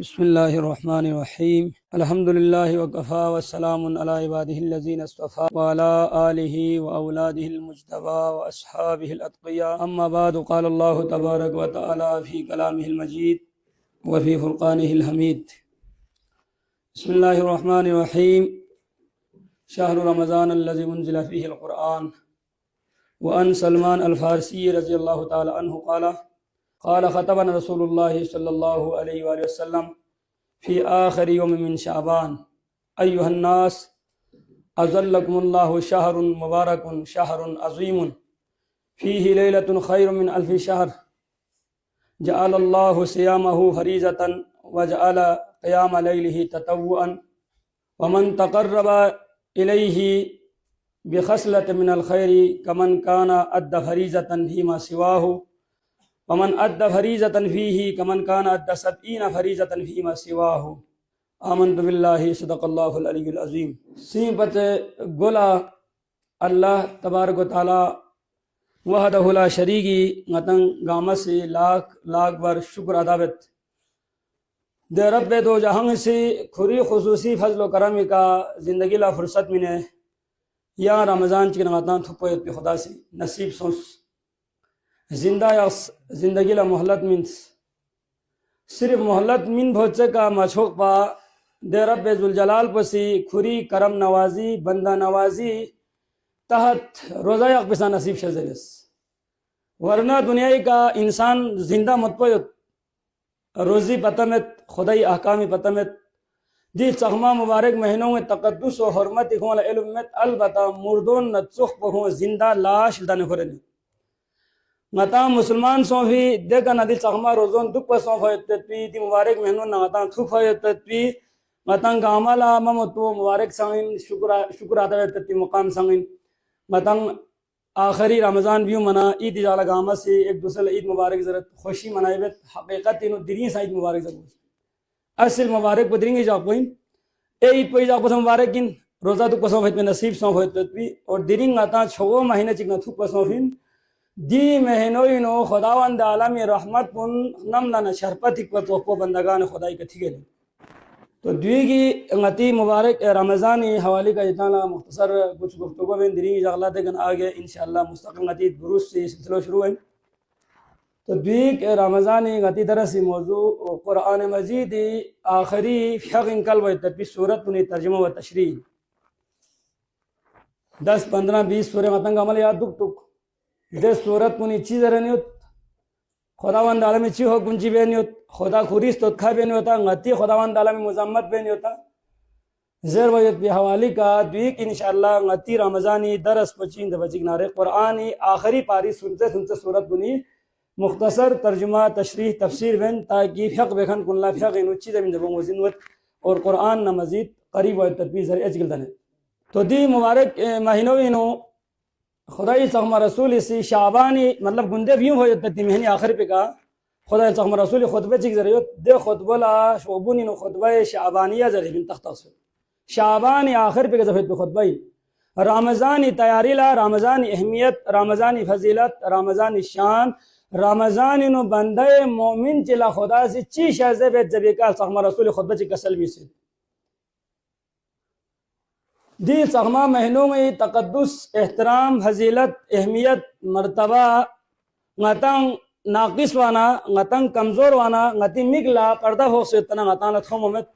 बिस्मिल्लाहिर्रहमानिर्रहीम अल्हम्दुलिल्लाहि वकफ़ा वस्सलामुन अला इबादिहिल्लज़ीना इस्तफ़ा व अला आलिहि व औलादिहिल मुज्तबा व अस्हाबिहिल अत्क़िया अम्मा बअद क़ाल अल्लाहु तबारक व तआला फ़ी कलामिहिल मजीद व फ़ी फ़ुरक़ानिहिल हमीद। बिस्मिल्लाहिर्रहमानिर्रहीम शहरु रमज़ान अल्लज़ी उन्ज़िला फ़ीहिल क़ुरआन व अन सलमान अल फ़ारसी रज़ियल्लाहु तआला अन्हु क़ाल ख़तबना रसूलुल्लाहि सल्लल्लाहु अलैहि वसल्लम फ़ी आख़िरि यौम मिन शाबान अय्युहन्नास अज़ल्लकुमुल्लाहु शहरुन मुबारकुन शहरुन अज़ीमुन फ़ीहि लैलतुन ख़ैरुम मिन अल्फ़ि शहर जअलल्लाहु सियामहु फ़रीज़तन व जअल क़ियाम लैलिहि ततव्वुअन व मन तक़र्रब इलैहि बिख़स्लतिन मिनल ख़ैरि कमन काना अद्द फ़रीज़तन फ़ीमा सिवाहु वमन अद्द फ़रीज़तन फ़ीही कमन कान अद्द सबईन फ़रीज़तन फ़ीमा सिवाहु आमन्तु बिल्लाहि सदक़ल्लाहुल अलियुल अज़ीम। सिंपत गोला अल्लाह तबारक व तआला वहदहु ला शरीकी ngatan gamasi लाख बार शुक्र अदावत दे रब्बे दो जहां से खुरी खुसूसी फजल करम का ज़िंदगी ला फुर्सत मिने या रमज़ान चिकन ngatan थुपोयत पे खुदा से नसीब सोस जिंदगी ला मोहलत मिन सिर्फ मोहलत मिन भोचे का मछोक पा दे रब्बे जुल जलाल पसी खुरी करम नवाजी बंदा नवाजी तहत रोज़ा यक पिसा नसीब शजलिस वरना दुनिया का इंसान जिंदा मतपयत रोज़ी पतमत खुदाई अहकामी पतमत दी चखमा मुबारक महीनों में तकद्दुस व हरमत इखवाला इल्मत अलबता मुर्दों नचुख पहुँ जिंदा लाश दाने खुरनी ngata मुसलमान सो भी देखा नदी चखमा रोजों दुख पर सो फयतपी दी मुबारक महीनों ngata थु फयतपी ngata गामला ममतो मुबारक संगिन शुक्र अदा करती मुकाम संगिन ngata आखिरी रमज़ान भी मना ईद जाला गामा से एक दूसरे ईद मुबारक जरत खुशी मनाइबत हकीकत इन दिनी ईद मुबारक जरूर असल मुबारक बदरिंगे जा कोई ए ईद पे जा पस मुबारक इन रोजा दुख पसो फयत में नसीब सो फयतपी और दिरिंग ngata छो महीने चिकना थु पसो फिन दी महीनों खुदावंद आलम रहमत पुन नमलाना शरपति को तो बंदगान खुदाई के ठीक है। तो द्वीगी ngati मुबारक रमज़ानी हवाले का इतना मुख्तसर कुछ गुफ्तगू में दिरी जगला देगन आगे इंशाअल्लाह मुस्तकिल ngati दुरुस्त से सिलसिला शुरू है। तो द्वीग रमज़ानी ngati दरसी मौजू कुरान मजीद आखिरी फ़िक़्र कल व तबी सूरत पुनी तर्जुमा व तशरीह 10 15 20 सूरह मतंग अमल याद दुख तुक दे सूरत पुनी चीज़ रहनियोत खुदावंद आलमी ची हो कुंजी बेनियोत खुदा खुरीस तो खा बेनी होता ngati खुदावंद आलमी मुज़म्मत बेनी होता ज़ेर वयत भी हवाली का द्वीक इंशाअल्लाह ngati रमज़ानी दरस पचिन द बचिक नारे कुरानी आखिरी पारी सुनते सुनते सूरत पुनी मुख्तसर तर्जुमा तशरीह तफसीर बेन ताकि फ़िक़्र बेखन कुल्ला फ़िक़्र इन चीज़ में दबों वज़िनवत और कुरान न मज़ीद करीब व तदबीर ज़रिए अजगल दने। तो दी मुबारक महीनों इनो खुदाई चखमा रसूल इसी शाबानी मतलब गुंदे भी हो जाते महीने आखिर पे का खुदाई चखमा रसूल खुतबे चिक जरिए दे खुतबला शोबुनी नो खुतबा शाबानिया जरिए बिन तख्ता शाबानी आखिर पे जफत पे खुतबा रमज़ानी तैयारी ला रमज़ानी अहमियत रमज़ानी फजीलत रमज़ानी शान रमज़ानी नो बंदे मोमिन चिला खुदा से ची शज़े बे जबेका चखमा रसूल खुतबा चिक कसल भी से दी चखमा महीनों में तकद्दुस एहतराम फजीलत अहमियत मरतबा ngatan नाकिस वाना ngatan कमज़ोर वाना ngati मिगला पर्दा हो से तना ngatan थोमत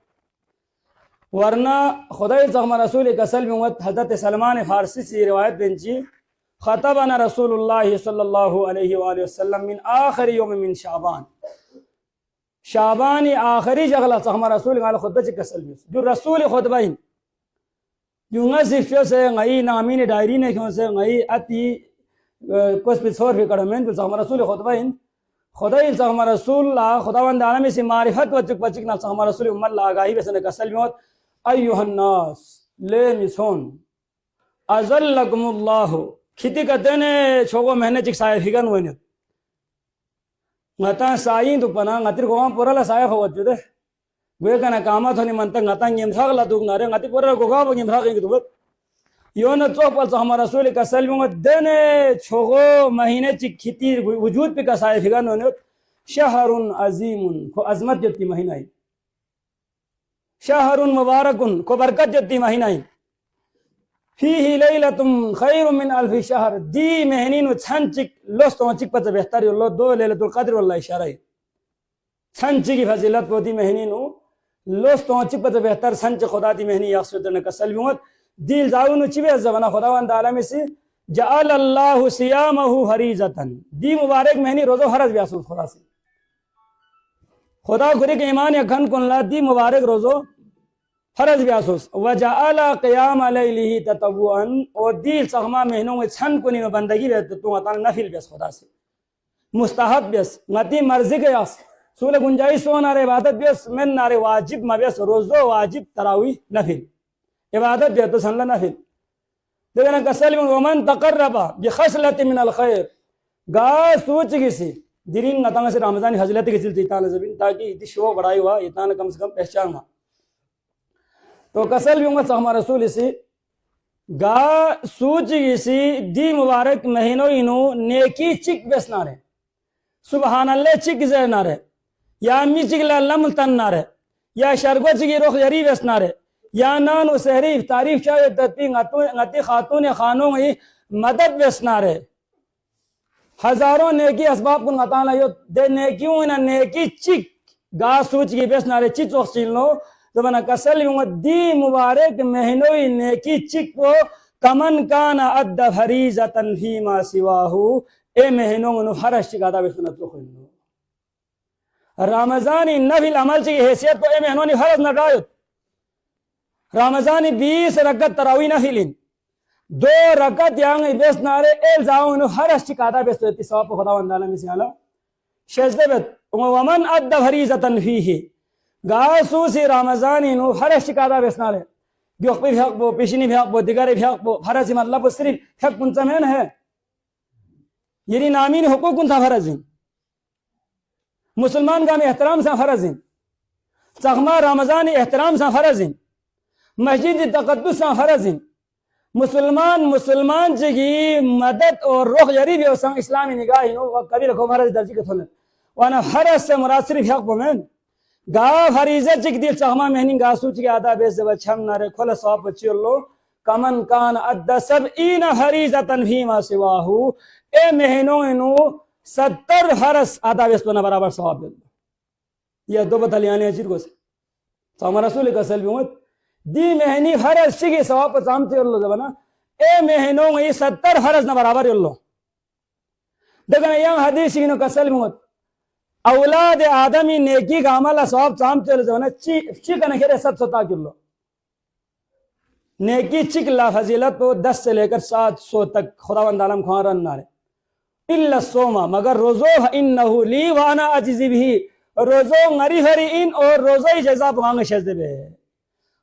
वरना खुदाई चखमा रसूल कसल में हज़रत सलमान फ़ारसी से रिवायत बेंची ख़तबना रसूलुल्लाह सल्लल्लाहु अलैहि वसल्लम मिन आखिरी यौम मिन शाबान शाबानी आखिरी जगला चखमा रसूल गाल खुतबा च कसल में जो रसूल खुतबा जुंगा सिर्फ से ngई नामी ने डायरी ने क्यों से ngई अति कुछ पिछोर भी कड़में तो चखमा रसूल खुतबा इन खुदाई चखमा रसूल ला खुदावंद आलमी से मारिफत वचक वचक ना चखमा रसूल उम्मत ला गाही बेसने कसल में अय्युहन्नास ले मिसोन अज़ल्लकुमुल्लाहु खिती का देने छोगो महीने चिक साय फिगन वने ngata साई तो पना ngatir गोवा पोरला साय हो वचुदे gue kana kama thoni mantang ngata ngimthak la dug nare ngati pora goga bo ngimthak ngi dubet yona chopal sa hamara rasul ka salmu dene chogo mahine chi khiti wujud pe ka saye figan ne shahrun azimun ko azmat jati mahina शहरुन मुबारकुन को बरकत जती महीना ही फीही लैलतुम खैरुम मिन अल्फि शहर दी महनीनु छंचिक लोस्तो चिक पच बेहतर लो दो लैलतुल कद्र वल्लाह इशारा है छंची की फजीलत पोती महनीनु लोस्तो चिक पच बेहतर छंच खुदा दी महनी यासुदन कसल बिमत दिल जाउनु चिबे जमाना खुदावन ताला में से जअल अल्लाहु सियामहु हरीजतन दी मुबारक महनी रोजो हरज व्यासु खुदा से खुदा गुरी के ईमान या घन कुनला दी मुबारक रोजो फरज व्यासुस वजअला क़ियाम लैलिही ततव्वुअन और दिल सहमा महीनों में छन कुनी में बंदगी वे तो अता नफिल बेस खुदा से मुस्तहब बेस मती मर्जी के यास सूल गुंजाइश सो नारे इबादत बेस मन नारे वाजिब मबेस रोजो वाजिब तरावी नफिल इबादत बे तो सनला नफिल देखना कसल में वमन तकर्रबा बिखसलत मिन अल खैर गा सोच किसी दिरिन नतंग से रमजान हजलत के सिलसिले तान जबीन ताकि इति शो बढ़ाई हुआ इतना कम से कम पहचान हुआ तो कसल भी उम्मत हमारा रसूल इसी गा सूच इसी दी मुबारक महीनों इनो नेकी चिक बेसना रे सुबहान अल्लाह चिक जे ना रे या मी चिक लम तन ना रे या शरगो चिक रोख जरी बेसना रे या नान सहरी तारीफ चाहे तती ngati खातून खानों में मदद बेसना रे हजारों नेकी असबाब को ngata यो दे नेकियों ना नेकी चिक गा सूच की बेसना रे चिक चोख चिलनो तो बना कसल दी मुबारक महीनों नेकी चिक को कमन कान अद्द फरीजतन फीमा सिवाहु ए महीनों में हर शिकादा बेसना चोखनो रमजानी नफिल अमल की हैसियत को ए महीनों ने हरज न डायो रमजानी 20 रकत तरावी नफिलिन 2 रकत यांग बेस नारे एल जाओ हर शिकादा बेसो इतिसाब खुदावंद आलम मिसाला शजदे बेत वमन अद्द फरीजतन फीही गासूसी रमजानी नु हर शिकादा बेस नारे ब्योखपि भ्याकबो पिशिनी भ्याकबो दिगारे भ्याकबो फरज मतलब सिर्फ हक कुंचमेन है यदि नामीन हुकूक कुंता फरजिन मुसलमान का में एहतराम सा फरजिन चखमा रमजानी एहतराम सा फरजिन मस्जिद तकद्दुस सा फरजिन मुसलमान की मदद और रुख जरी भी इस्लामी निगाह नो कभी रखो फरज दर्जी के थोने वाना हरज से मुराद सिर्फ हक बोमेन गा फरीज़ा चिक दिल चखमा महनी गा सूच के आदा बेस जब छम नारे खोल सवाब बच्चे लो कमन कान अद्द सब इन फरीज़तन फीमा सिवाहु ए महीनों नो 70 फरस आदा बेस तो बराबर सवाब दे ये दो बतलियाने अजीर को से तो हमारा रसूल का सल्लल्लाहु अलैहि वसल्लम दी महनी फरज चिके सवाब चामते लो जबना ए महीनों में 70 फरज न बराबर लो देखना यहां हदीस नो कसल में औलाद आदमी नेकी का अमल सवाब चामते लो जबना चिक न खेरे 700 किलो नेकी चिक ला फजीलत तो 10 से लेकर 700 तक खुदावंद आलम खारन नारे इल्ला सोमा मगर रोजो इन्नहु ली व अना अजीजी भी रोजो ngari हरी इन और रोजा जजा भांग शजदे बे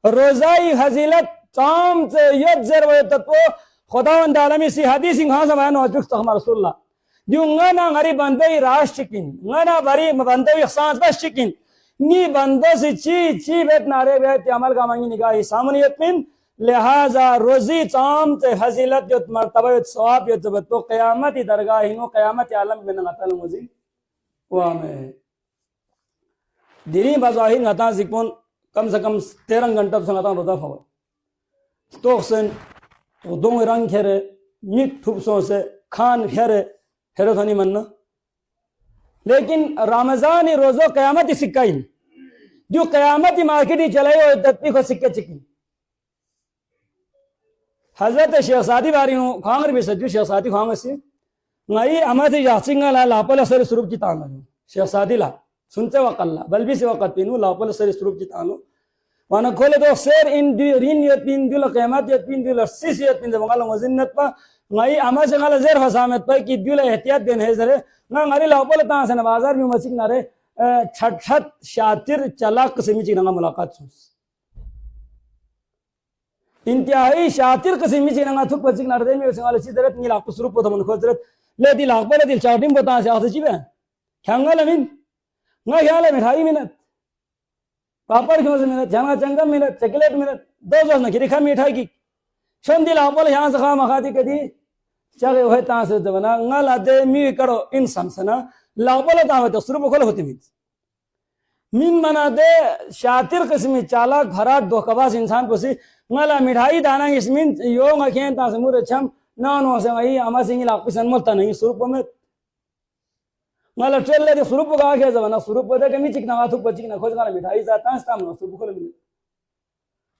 रोजाई फजीलत चाम से यजर व तत्व खुदावंद आलमी सी हदीस कहां से बयान हो चुका हमारा रसूलुल्लाह जो ngana ngari बंदे राशिकिन ngana बरी बंदे सांस बस शिकिन नी बंदो से ची बेत नारे बेत अमल का मांगी निगाह सामनियत में लिहाजा रोजी चाम ते फजीलत जो मर्तबा सवाब जो तो क़यामत ही दरगाह नो क़यामत आलम में नतल मुजी वा में दिनी बाज़ाहिर नता जिकोन कम से कम 13 घंटा से नता रोजा फवा तो सन तो दोंग रंग खेरे मिट ठुपसों से खान फेरे थनी मनना लेकिन रमजान रोजो क़यामत ही सिक्का ही जो क़यामत ही मार्केट ही चले हो तत्वी को सिक्के चिकी हजरत शेख सादी बारी नु खांगर भी सज्जू शेख सादी खांगर से नई अमत यासिंगा ला लापल सर स्वरूप की तान शेख सादी ला सुनते वकल्ला बल्बी से वक़्त पिनु लापल सर स्वरूप की तान वाना खोले तो शेर इन रिन यतिन दिल क़यामत यतिन दिल सिस यतिन जमगाल मजिन्नत पा नई अमत से गाल जेर फसामत पे कि दिल एहतियात देन है जरे ना ngari लापल ता से बाजार में मसिक नारे छठ शातिर चलाक से मिची ना मुलाकात सुस इंतहाई शातिर कसिमी चिनंगा थुक पचिक नरदे में संगाल चिदरत नी लाख स्वरूप तो मन खोजरत ले दिल लाख बले दिल चाटिम बता से आते जीवे ख्यांगल मिन ना ख्याल मिठाई मिनत पापड़ क्यों से मिनत जाना चंगम मिनत चॉकलेट मिनत दो जोस न की खा मिठाई की शन दिल लाख बले यहां से खा मखाती कदी चाहे होय ता से जबना ngala de mi करो इन समसना लाख बले ता तो स्वरूप खोल होती मिन मिन मना दे शातिर किस्म चालाक भराट धोखाबाज इंसान पसी ngala मिठाई दाना इसमिन यो ngakhen ta samur cham na no se ngai ama singi lak pisan mol ta nahi surup में ngala trailer de surup ga ke zamana surup de kami chik na wathu pachik na khoj ngala मिठाई जाता स्tam no surup ko le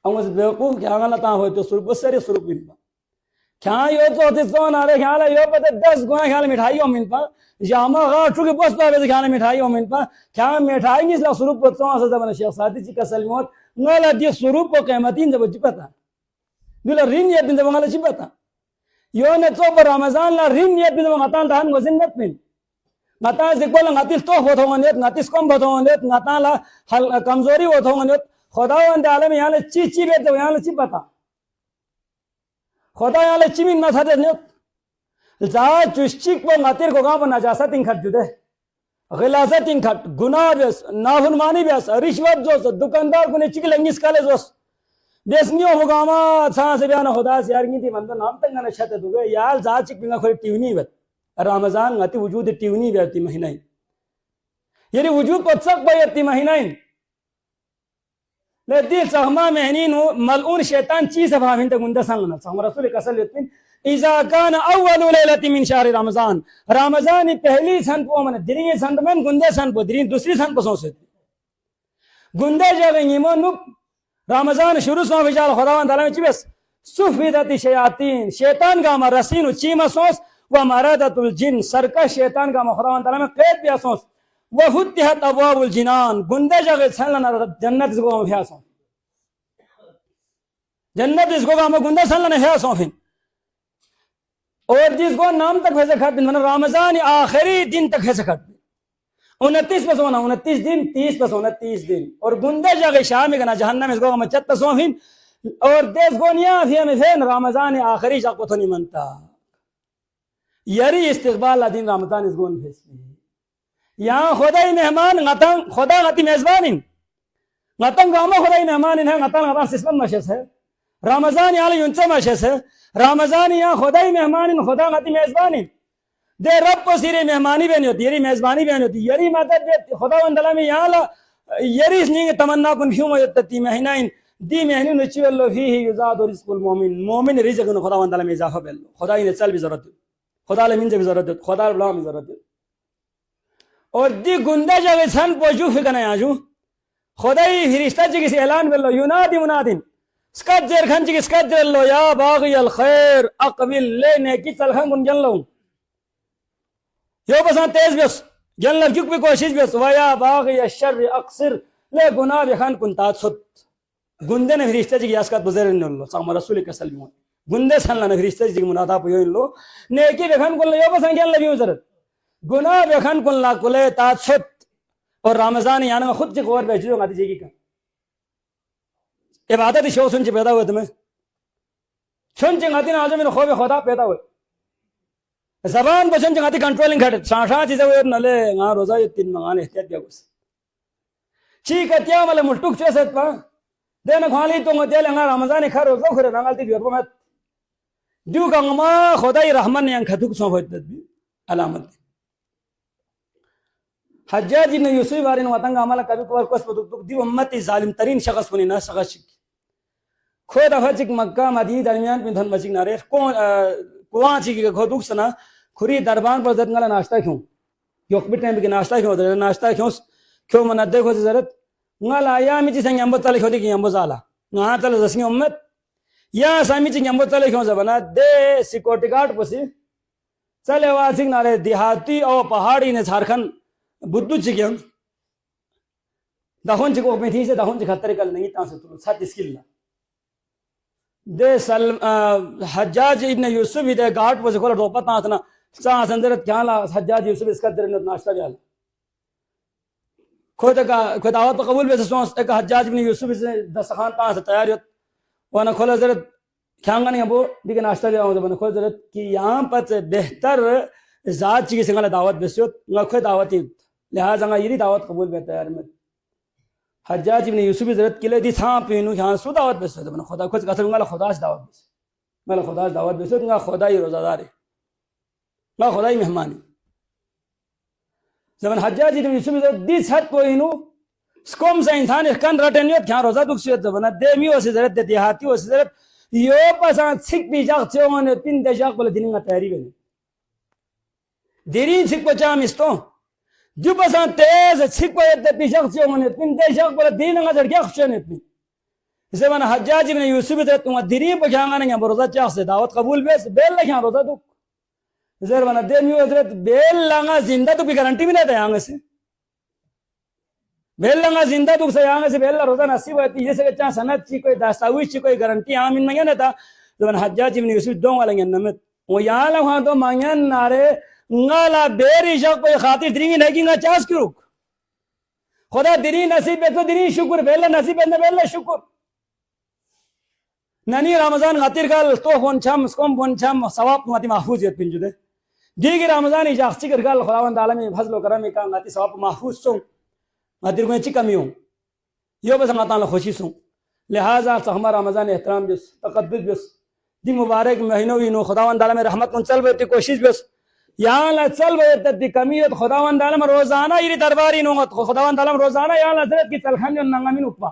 अंगस बेवकूफ क्या ngala ta हो तो surup सरे surup min क्या यो तो ते तो ना रे ख्याल यो पते 10 गुना ख्याल मिठाई हो मिन पा जामा गा चुके बस पावे ख्याल मिठाई हो मिन पा क्या मिठाई निस ला सुरूप तो अस जमाना शेख सादी जी का सलमत ngala dia surup ko qimatin da bajipata dula rin ya bin da ngala jibata yo ne to ramazan la rin ya bin da ngatan dan gozin net min ngata se ko ngatil to ho thong net ngatis kom bo thong net ngata la kamzori ho thong net खुदावंद आलम यहाँ ले ची बेते यहाँ ले ची पता खुदा यहाँ ले ची मिन ना था देने जा चुश्चिक वो मातिर को गाँव बना जासा तीन खट जुदे गिलासा तीन खट गुनाह बेस नाफरमानी बेस रिश्वत जोस दुकानदार को ने चिक लंगिस काले जोस बेसनियो होगा मा छां से बयान खुदा से यार गिनती मंदर नाम तक ना छते दुगे यार जा चिक बिना कोई ट्यूनी बत रमजान गति वजूद ट्यूनी बेती महीना ये वजूद को सक बेती महीना लदी सहमा महनीन मलऊन शैतान चीज भाविन तक गुंदा संगना सम रसूल कसल यतिन इजा कान अव्वल लैलति मिन शहर रमजान रमजान पहली सन को मन दिरी सन में गुंदे सन को दिरी दूसरी सन को सोसे गुंदे जगह इमो नु रमजान शुरू सो विचार खुदावन ताला में चिबस सुफिदति शयातीन शैतान का रसीन चीमा सोस व मरादतुल जिन सरका शैतान का खुदावन ताला में कैद बिया सोस वफुतिहत अबवाबुल जिनान गुंदे जगह सलना जन्नत इसको भ्यासों जन्नत इसको हम गुंदे सलना भ्यासों फिर और जिसको नाम तक वैसे खट दिन रमजान आखिरी दिन तक वैसे खट 29 पे सोना 29 दिन 30 पे सोना 30 दिन और गुंदे जगह शाम में जहन्नम इसको हम 34 फिर और देश गोनिया फिर में फिर रमजान आखिरी जाको तो नहीं मनता यरी इस्तिकबाल दिन रमजान इसको फैसले यहाँ खुदाई मेहमान ngatan खुदा ngati मेजबानिन ngatan gama खुदाई मेहमानिन है ngatan ngatan सिस्मन मशस है रमजान याले युंचा मशस है रमजान यहाँ खुदाई मेहमानिन खुदा ngati मेजबानिन दे रब को सिरे मेहमानी बनी होती यरी मेजबानी बनी होती यरी मदद खुदा वंदला में यहाँ ला यरी नहीं तमन्ना कुन क्यों यत्ती महीना दी महीने नचवल्लो फीही युजादु रिज़्कुल मोमिन मोमिन रिज़्क न खुदा वंदला में इजाफा बेल खुदा ने चल भी जरूरत खुदा ले मिन भी जरूरत खुदा बला में जरूरत और दी गुंदा जगह सन पोजू फिकना आजू खुदाई फरिश्ता जी किसी ऐलान कर लो युनादी मुनादिन स्कजर खन जी स्कजर लो या बागी अल खैर अकबिल लेने की चलखन गुन जन लो यो बसा तेज बस जन लग जुक भी कोशिश बस वया बागी अशर अक्सर ले गुनाह बखन कुन तासुत गुंदे ने फरिश्ता जी की यासकात गुजर न लो साम रसूल के सल्लम गुंदे सन ला फरिश्ता जी मुनादा पयो इन लो नेकी बखन कुन यो बसा जन लगी जरूरत गुनाह बेखन कुल ला कुले ताछत और रमजान यानी में खुद से गौर बेचो गाती जी का इबादत शो सुन पैदा हुए तुम्हें सुन चंगाती ना आज में खौफ खुदा पैदा हुए जबान बचन चंगाती कंट्रोलिंग घट साठा चीजें हुए नले ना रोजा ये 3 मंगाने एहतियात दिया बस ठीक है क्या वाले मुल्टुक से सकता देना खाली तो मत ले ना रमजान खा रोजा खरे रंगाती बियर में दु गंगमा खुदाई रहमान ने खतुक सो होत अलामत हज्जाज इब्न यूसुफ वारिन वतंग अमला कभी कभार कोस पदुक दी उम्मती जालिम तरीन शख्स बनी ना शख्स खुद अफजिक मक्का मदीना दरमियान में धन मजिक नारे कुआं ची के खुदुक सना खुरी दरबार पर जतंगला नाश्ता क्यों योकबी टाइम के नाश्ता क्यों मन देखो जरूरत ngala ya mi ci nyambo tale khodi ki nyambo zala nga tale zasni ummet ya sami ci nyambo tale khon zabana de security guard posi चले वासिक नारे देहाती और पहाड़ी ने झारखंड बुद्धू चिकियम दाहोन चिको में थी से दाहोन चिक खतरे कल नहीं तासे तो साथ स्किल दे सल हज्जाज इब्न यूसुफ इधर घाट पर से कोला रोपा तासना सा संदरत क्या ला हज्जाज यूसुफ इसका दर नाश्ता जाल खुद दावत कबूल में से सोच एक हज्जाज इब्न यूसुफ से दस्तखान तास तैयार हो वना खोला जरा ख्यांगन या वो दिखे नाश्ता दिया हूँ तो बने खोज जरूरत कि यहाँ पर बेहतर जात चीज़ सिंगला दावत बेसियो ना खुद दावत ही लिहाजा ना यही दावत कबूल बेहतर यार में हज्जाज इब्न यूसुफ जरूरत के लिए दी था पीनू यहाँ सु दावत बेसियो तो बने खुदा खुद कसर उंगला खुदास दावत बेसियो मैं खुदास दावत बेसियो उंगला खुदा ही रोज़ादार है मैं खुदा ही मेहमान है जब हज्जाज इब्न यूसुफ दी छत को इनू स्कोम से इंसान इखकन रटनियत क्या रोजा दुखसियत जबना देमी ओसिजरत देहाती ओसिजरत यो पसान छिक बिजाक चोने पिन देजाक बोले दिनिंगा तैयारी बने दिरी छिक पचाम इस्तो जो पसान तेज छिक पयत बिजाक चोने पिन देजाक बोले दिनिंगा जड़िया खुशने पिन इसे माना हज्जाज इब्न यूसुफ दे तुम दिरी पजांगा ने रोजा चाख से दावत कबूल बेस बेल लखा रोजा दुख इसे माना देमी ओसिजरत बेल लांगा जिंदा तो भी गारंटी भी नहीं देंगे से बेलंगा जिंदा दुख से यहाँ से बेला रोजा नसीब होती है जैसे कि सनद ची कोई दस्तावेज ची कोई गारंटी आम इन मंगन था तो मन हज्जाज इब्न यूसुफ दो वाले नमत वो यहाँ लग वहाँ तो मंगन नारे ngala beri jak पे खातिर दरिंगी नहीं किंगा चास क्यों खुदा दरी नसीब पे तो दरी शुक्र बेला नसीब पे बेला शुक्र ननी रमजान खातिर कल तो फोन छम स्कोम फोन छम सवाब माती महफूज यत पिंजुदे दीगी रमजान इजाज़ती कर कल खुदावंद आलम में फजल करम का गाती सवाब महफूज सो मातिर को चिकमी हूँ यो बस अल्लाह ताला खुशी सो लिहाजा हमारा रमजान एहतराम बिस तकद्दुस बिस दी मुबारक महीनों इनो खुदावंद आलम में रहमत उन चल बेती कोशिश बिस यहाँ ला चल बेत दी कमीयत खुदावंद आलम रोजाना इरी दरबारी नो खुदावंद आलम रोजाना यहाँ हजरत की तलखन जो नंगामिन उपा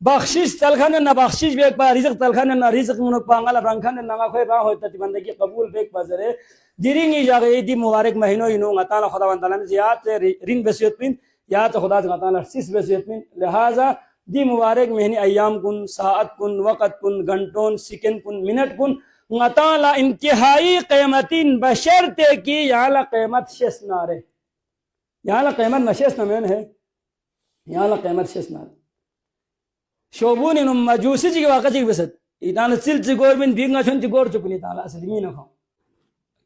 बख्शिश तलखन न बख्शिश बेक पा रिज़्क़ तलखन न रिज़्क़ मुन उपा अंगला रंखन नंगा कोई रा होता ती बंदगी कबूल बेक पजरे दिरिंगी जागे दी मुबारक महीनों इनो अताला खुदावंद आलम ज़ियात से रिंग बसियत पिन या तो खुदा ताला सिस बसियत में लिहाजा दी मुबारक महीने अय्याम कुन साअत कुन वक़्त कुन घंटों सेकंड कुन मिनट कुन ताला इंतहाई क़ीमतीन बशर्ते की यहाँ ला क़ीमत शेष नारे यहाँ ला क़ीमत नशेष नमेन है यहाँ ला क़ीमत शेष नारे शोबून इन मजूसी जी के वाक़ जी बसत इतान सिल चिगोर बिन बींगा छन चिगोर चुपनी ताला असली न खाओ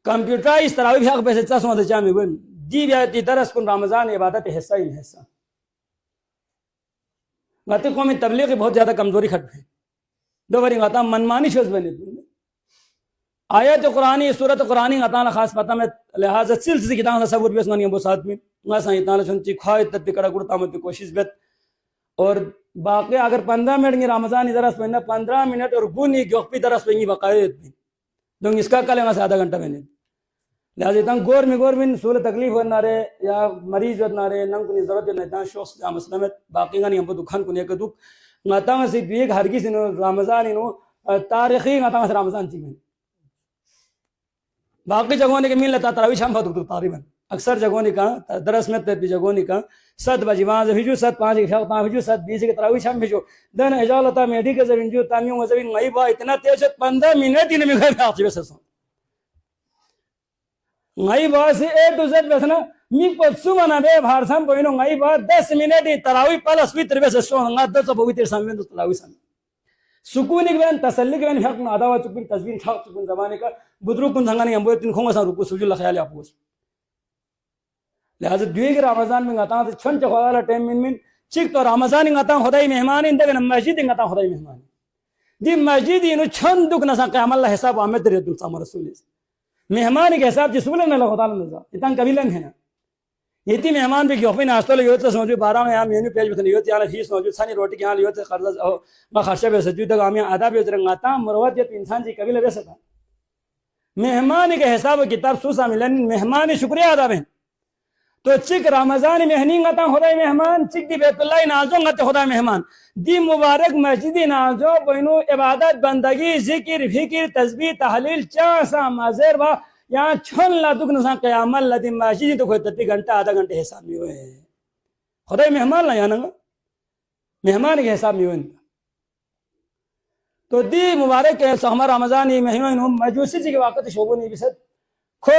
कंप्यूटराइज तरावी भाग पैसे चास मत जामी बन दी व्याती दरस कुन रमजान इबादत हिस्सा ही हिस्सा गति कौमी तबलीग बहुत ज्यादा कमजोरी खट है दो बारी गता मनमानी शोज बने आयत कुरानी सूरत कुरानी गता खास पता में लिहाजा सिलसिले की ताना सबूत बेस गनी बो साथ में गसा इतना सुनती खाए तत्ती कड़ा गुड़ता मत कोशिश बेत और बाकी अगर 15 मिनट की रमजान दरस में 15 मिनट और गुनी गोपी दरस में बकायद तो इसका कल आधा घंटा मैंने लिहाजा इतना गोर में सूरत तकलीफ होना रे या मरीज होना रे नंग कुनी जरूरत नहीं शोस मसला में बाकी का नहीं हमको दुखान कुनी का दुख नाता से एक हरगिज इनो रमजान इनो तारीखी नाता से रमजान चाहिए बाकी जगहों ने के मिल लेता तरावी शाम दुख तारीबन अक्सर जगहों ने कहा दरस में तभी जगहों ने कहा 7 बजे वहाँ से भिजो 7:05 भिजो 7:20 के तरावी शाम भिजो देन इजालता मेडी के जब इंजो तामियों में जब नई बा इतना तेज 15 मिनट ही नहीं घर में आती वैसे नई बात से ए टू जेड बैठना मी पत्सु मना बे भारसम कोइनो नई बात 10 मिनट ही तरावी प्लस वितर वैसे सो हंगा 200 पवित्र सामने तो तरावी सामने सुकून के बन तसल्ली के बन हक आदा वा चुपिन तस्वीर छाप चुपिन जमाने का बुद्रुक कुन संगाने हम तीन खोंगा सा रुकु सुजुल ख्याल आपको लिहाजा दुई के रमजान में गाता तो छन चखवाला टाइम में चिक तो रमजान गाता खुदाई मेहमान इन देन मस्जिद गाता खुदाई मेहमान दी मस्जिद इनु छन दुख न सा क़यामत ला हिसाब आमद रे तुम सा रसूल मेहमान के हिसाब से सुबह में खुदा नजा इतना कबीलन है ना इतनी मेहमान भी क्यों ना आस्तल यो तो समझो 12 में हम मेनू पेज में यो यार फीस समझो सानी रोटी के यहाँ यो तो कर्जा मैं खर्चा बेस जो तक हम आधा भी रंगाता मरवत ये इंसान जी कबीला बेस था मेहमान के हिसाब किताब सुसा मिलन मेहमान शुक्रिया अदा में तो चिक रमजान मेहनी गता खुदा मेहमान चिक दी बैतुल्लाह नाजो गते खुदा मेहमान दी मुबारक मस्जिद नाजो बनो इबादत बंदगी जिक्र फिक्र तस्बीह तहलील चासा मजेर बा यहाँ छन ला दुख नसा क़यामत ला दी मस्जिद तो कोई 3 घंटा आधा घंटे हिसाब में हुए खुदा मेहमान ला यहाँ ना मेहमान के हिसाब में हुए तो दी मुबारक के हमारा रमजान महीना मजूसी जी के वाक़त शोबो नहीं बिसत खो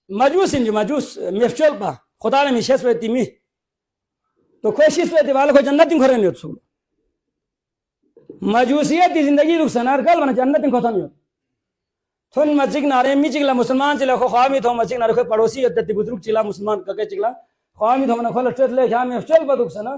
मजूस इन जो मजूस मेफचल पा खुदा ने मिशेस वे तिमी तो कोशिश वे दिवाल को जन्नत घरे नहीं होत मजूसियत की जिंदगी रुक सनार कल बना जन्नत खत्म नहीं होत थोन मस्जिद नारे मी चिगला मुसलमान चिला खो ख्वामी थो मस्जिद नारे खो पड़ोसी अद्दती बुजुर्ग चिला मुसलमान कके चिगला ख्वामी थो मना खोल ट्रेड ले क्या मेफचल पा दुख सना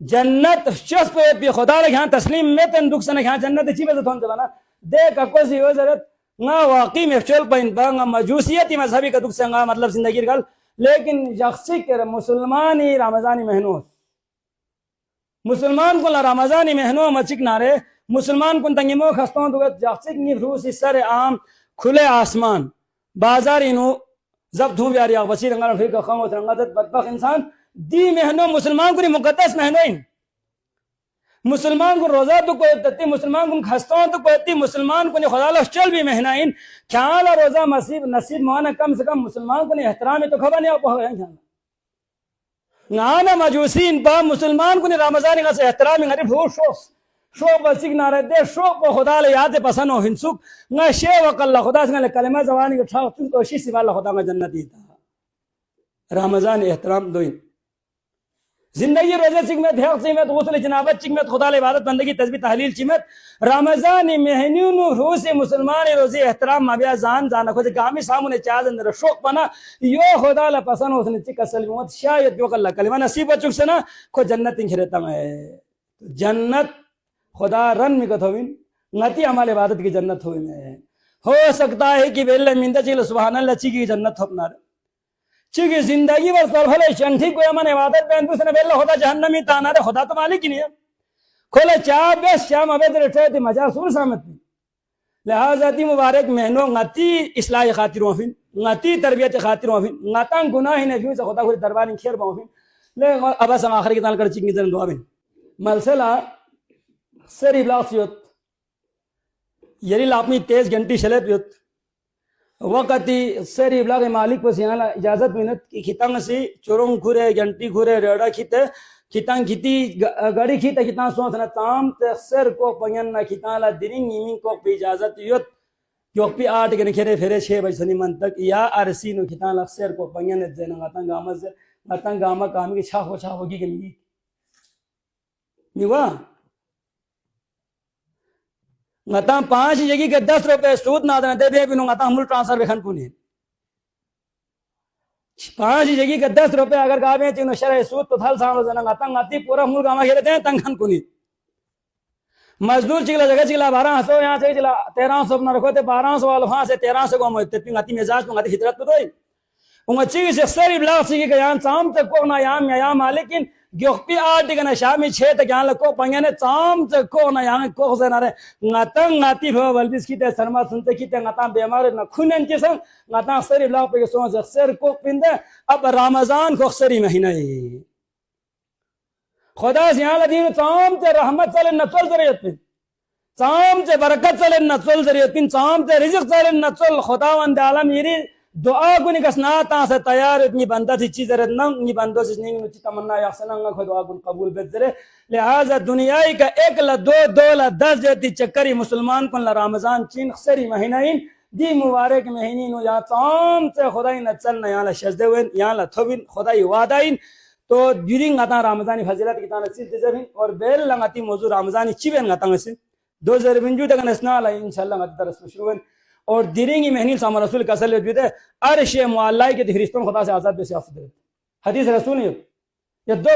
जन्नत चस पे भी खुदा ले यहाँ तस्लीम में तन दुख सना यहाँ जन्नत अच्छी पे तो थोन चलाना देख अको सी हो जरूरत ना वाकई मेफचल पाइन बांगा मजूसियत मजहबी का दुख संगा मतलब जिंदगी गल लेकिन यक्षिक मुसलमान ही रमजानी महीनों मुसलमान को रमजानी महीनों मचिक नारे मुसलमान को तंगिमो खस्तों तो यक्षिक नी रूस सर आम खुले आसमान बाजार इनो जब धूम यार या वसी रंगा फिर का खम रंगा बदबख इंसान दी महीनों मुसलमान को मुकद्दस महीनों मुसलमान को रोजा तो कोई मुसलमान को खस्ता तो कोई मुसलमान को खुदा चल भी महीना इन ख्याल रोजा नसीब नसीब माना कम से कम मुसलमान को एहतराम तो खबर नहीं आप नाना मजूसीन पा मुसलमान को रमजान का एहतराम गरीब हो शो बसिक नारे दे शो को खुदा ले याद पसंद हो हिंसुक न शे वकल्ला खुदा से कलमा जवानी को ठा तुम कोशिश से वाला खुदा में जन्नत देता रमजान एहतराम दो जिंदगी रोजे चिकमत है चिकमत गुस्ल जनाबत चिकमत खुदा ले इबादत बंदगी तस्बीह तहलील चिकमत रमजान महीनों रोजे मुसलमान रोजे एहतराम माबिया जान जाना खोजे गामी सामने चाज अंदर शौक बना यो खुदा ला पसंद हो उसने चिक असल मत शायद यो कल्ला कलमा नसीब बचुक से ना को जन्नत इंखरेता है जन्नत खुदा रन में कथोविन नती हमारे इबादत की जन्नत हो सकता है कि बेल्ले मिंदा चिल सुभान अल्लाह ची की जन्नत होपना चिकी जिंदगी बस भले चंठी को मन इबादत में दूसरे बेल्ला होता जहन्नमी ताना रे खुदा तो मालिक ही नहीं है खोले चा बेस शाम अबेद रटे थे मजा सुर सामत लिहाजा ती मुबारक महीनों ngati इस्लाही खातिर वफिन ngati तरबियत खातिर वफिन ngata गुनाह ने भी खुदा खुद दरबार में खैर वफिन ले अब सम आखिर की ताल कर चिंगी जन दुआ बिन मलसला सरी ब्लासियत यरी लापनी तेज घंटी चले पियत वक़्ती सरी ब्लाग मालिक को सियाला इजाजत मिनत की खितांग से चोरों खुरे घंटी खुरे रेड़ा खिते खितांग खिती गाड़ी खिता खितांग सोच ना ताम ते सर को पंगन ना खिताला दिरिंग नीमिंग को भी इजाजत युत क्यों भी 8 घंटे खेरे फेरे 6 बजे सनी मन तक या आरसी नो खिताला सर को पंगन जेना गातंग गामा काम की छा होगी के मिली निवा ngata 5 जगह के 10 रुपए सूद ना दे दे बिनु ngata मूल ट्रांसफर बेखन पुने 5 जगह के 10 रुपए अगर गावे चिनो शरह सूद तो थल सामने जना ngata ngati पूरा मूल गामा खेले दे तंगन पुनी मजदूर चिगला जगह चिगला 1200 यहां से चिगला 1300 अपना रखो ते 1200 वाला वहां से 1300 को मत ते ngati मिजाज को ngati हिजरत तो दई उंगा चिग से सरी ब्लाग चिग के यान शाम तक को ना याम लेकिन ग्योपी 8 गना शामी 6 तक यहाँ लको पंगने चाम तक को ना यहाँ को से ना रे ngata ngati हो वल्दिस की ते शर्मा सुनते की ते ngata बीमार न खुनन के संग ngata सरी ब्लाग पे सो सर को पिंदे अब रमजान को सरी महीना है खुदा से यहाँ लदीन चाम ते रहमत चले न चल जरियत पे चाम ते बरकत चले न चल जरियत पिन चाम ते रिज़्क़ चले न चल खुदावंद आलम यरी दुआ गुनी कसना ता से तैयार इतनी बंदा थी चीज रे नंग नी बंदो से नहीं नुची तमन्ना या सनंग खो दुआ गुन कबूल बेजरे लिहाजा दुनियाई का 1 ला 2 ला 10 जेती चक्करी मुसलमान को रमजान चीन खसरी महीना इन दी मुबारक महीने नो या ताम से खुदाई न चल न या सजदे वन या ला थोबिन खुदाई वादाइन तो ड्यूरिंग आता रमजानी फजीलत की ताना सिद्ध जबिन और बेल लंगाती मौजू रमजानी चिबेन गतांग से 2000 बिंजू तक नसना ला इंशाल्लाह गत तरस शुरू और दिरेंगी महनी सामा रसूल का असल जुदे अर्श मुअल्ला के ख्रिस्तों खुदा से आजाद बेसे अफदल हदीस रसूल ये दो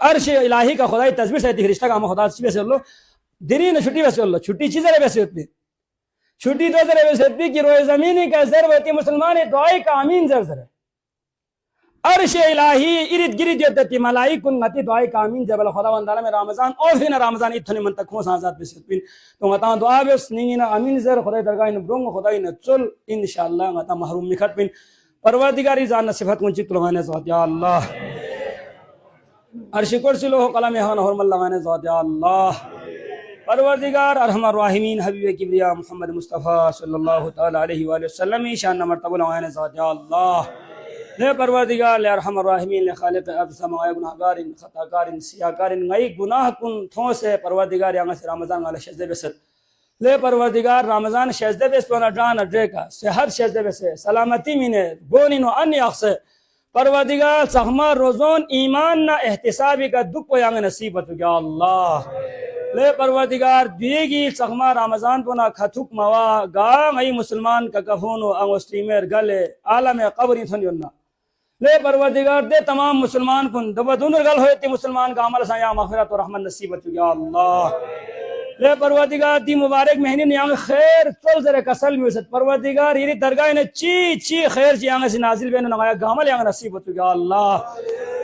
अर्श इलाही का खुदा तस्बीह से ख्रिस्ता का खुदा से बेसे लो दिरी ने छुट्टी बेसे लो छुट्टी चीज रे बेसे होती छुट्टी तो जरे बेसे होती कि रोए जमीनी का जर होती मुसलमान दुआई का आमीन जर जर अर्श इलाही इर्द गिर्द यदति मलाइकुन नती दुआई का आमीन जबल खुदा वंदाला में रमजान और फिर रमजान इतने मन तक खोस आजाद बेसे पिन तो गता दुआ बेस नहीं ना आमीन जर खुदा दरगाह ने ब्रोंग खुदा ने चल इंशाअल्लाह गता महरूम निखट पिन परवरदिगारी जान सिफत मुंची तुलवाने ज़ात या अल्लाह अर्श कुर्सी लो कलम हन हरमल लगाने ज़ात या अल्लाह परवरदिगार अरहमर राहिमीन हबीब किबरिया मोहम्मद मुस्तफ़ा सल्लल्लाहु तआला अलैहि वसल्लम शान मर्तबा लगाने ज़ात या अल्लाह ले परवरदिगार ले अरहमर राहिमीन ले खालिक अब समाए गुनाहगारिन खताकारिन सियाकारिन नई गुनाह कुन थो से परवरदिगार यांग से रमजान वाले शज़दे बेसत ले परवरदिगार रमजान शज़दे बेस पर जान अड्रेका सेहत शज़दे बेसे सलामती मिने गोनी नो अन्य अक्से परवरदिगार सहमा रोज़ोन ईमान ना एहतिसाबी का दुख को यांग नसीबत या अल्लाह ले परवरदिगार दिएगी सहमा रमजान पुना खतुक मवा गा गई मुसलमान का कफोनो अंगोस्ट्रीमेर गले आलम कब्र थनियोना ले परवरदिगार दे तमाम मुसलमान कुन दबदुन गल होती मुसलमान का अमल साया मगफिरत और रहमत नसीबत या अल्लाह ले परवरदिगार दी मुबारक महीने ने यांग खैर चल जरे कसल मिसत परवरदिगार यरी दरगाह ने ची खैर जी यांग से नाजिल बेन नगाया गामल यांग नसीबत या अल्लाह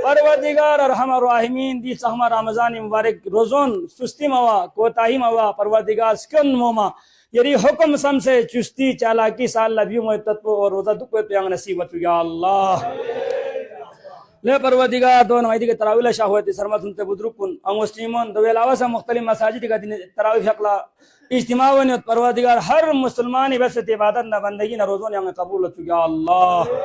परवरदिगार अरहमर राहिमीन दी सहमा रमजान मुबारक रोज़ोन सुस्ती मवा कोताही मवा परवरदिगार स्कन मोमा यरी हुक्म सम से चुस्ती चालाकी साल लबियों में तत्व और रोजा दुख पे यांग नसीबत या अल्लाह ले परवदिगार दो नमाइदी के तरावीला शाहवती शर्मा सुनते बुजुर्ग कुन मुस्लिमों दो अलावा से मुख्तलिफ मसाजिद का दिन तरावी हकला इज्तिमा वन परवदिगार हर मुसलमान इबादत न बंदगी न रोज़ों ने हमें कबूल हो चुका अल्लाह।